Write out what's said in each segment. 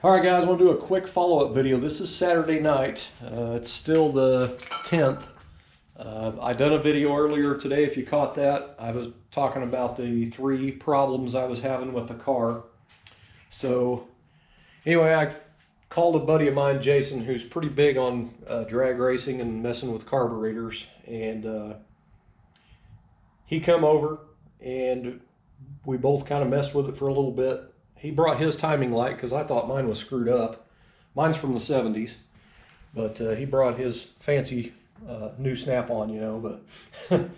All right, guys, I want to do a quick follow-up video. This is Saturday night. It's still the 10th. I done a video earlier today, if you caught that. I was talking about the 3 problems I was having with the car. So anyway, I called a buddy of mine, Jason, who's pretty big on drag racing and messing with carburetors. And he come over and we both kind of messed with it for a little bit. He brought his timing light because I thought mine was screwed up. Mine's from the 70s, but he brought his fancy new snap-on, you know. But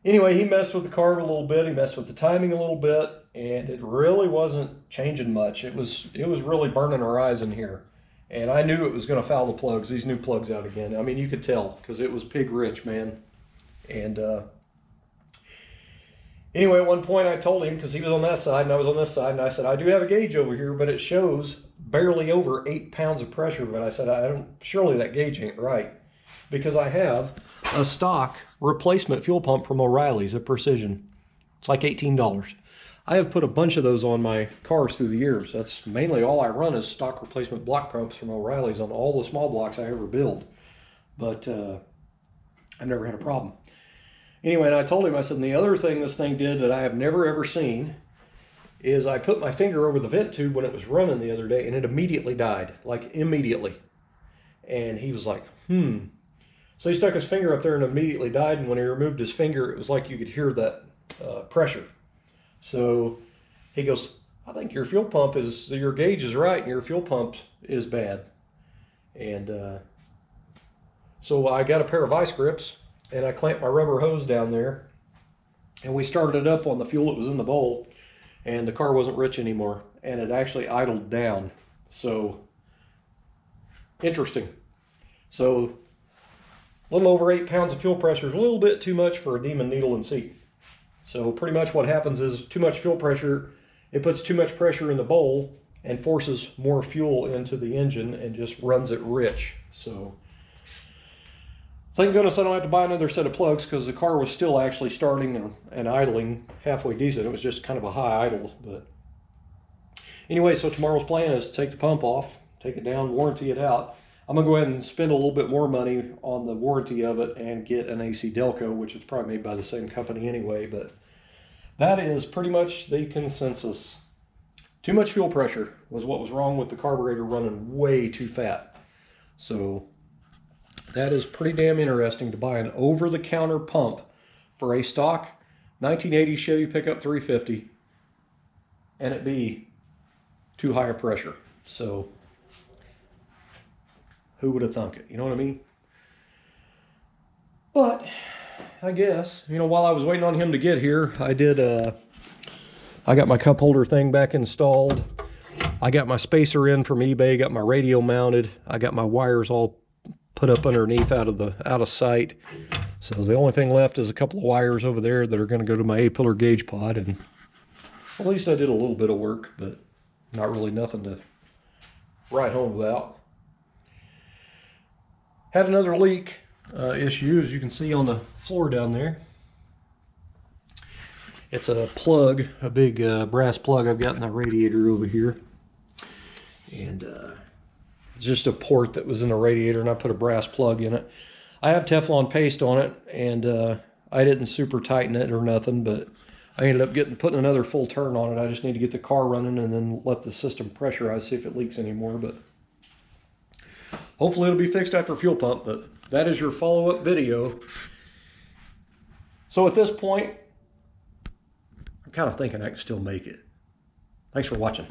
anyway, he messed with the carb a little bit. He messed with the timing a little bit, and it really wasn't changing much. It was really burning our eyes in here, and I knew it was going to foul the plugs. These new plugs out again. I mean, you could tell because it was pig rich, man. And anyway, at one point I told him, because he was on that side and I was on this side, and I said, I do have a gauge over here, but it shows barely over 8 pounds of pressure. But I said, surely that gauge ain't right, because I have a stock replacement fuel pump from O'Reilly's, a Precision. It's like $18. I have put a bunch of those on my cars through the years. That's mainly all I run is stock replacement block pumps from O'Reilly's on all the small blocks I ever build. But I've never had a problem. Anyway, and I told him, I said, and the other thing this thing did that I have never ever seen is I put my finger over the vent tube when it was running the other day, and it immediately died, like immediately. And he was like, So he stuck his finger up there and immediately died, and when he removed his finger, it was like you could hear that pressure. So he goes, I think your fuel pump is, your gauge is right, and your fuel pump is bad. And so I got a pair of vice grips, and I clamped my rubber hose down there, and we started it up on the fuel that was in the bowl, and the car wasn't rich anymore, and it actually idled down. So interesting. So a little over 8 pounds of fuel pressure is a little bit too much for a Demon needle and seat. So pretty much what happens is too much fuel pressure, it puts too much pressure in the bowl and forces more fuel into the engine and just runs it rich. So thank goodness I don't have to buy another set of plugs, because the car was still actually starting and idling halfway decent. It was just kind of a high idle. But anyway, so tomorrow's plan is to take the pump off, take it down, warranty it out. I'm going to go ahead and spend a little bit more money on the warranty of it and get an AC Delco, which is probably made by the same company anyway. But that is pretty much the consensus. Too much fuel pressure was what was wrong with the carburetor, running way too fat. So that is pretty damn interesting, to buy an over-the-counter pump for a stock 1980 Chevy pickup 350 and it be too high a pressure. So who would have thunk it? You know what I mean? But I guess, you know, while I was waiting on him to get here, I got my cup holder thing back installed. I got my spacer in from eBay, got my radio mounted. I got my wires all put up underneath out of sight. So the only thing left is a couple of wires over there that are going to go to my A-pillar gauge pod, and at least I did a little bit of work, but not really nothing to write home about. Had another leak issue, as you can see on the floor down there. It's a plug, a big brass plug I've got in the radiator over here. And just a port that was in the radiator, and I put a brass plug in it. I have Teflon paste on it, and I didn't super tighten it or nothing, but I ended up putting another full turn on it. I just need to get the car running and then let the system pressurize, see if it leaks anymore. But hopefully it'll be fixed after fuel pump. But that is your follow-up video. So at this point, I'm kind of thinking I can still make it. Thanks for watching.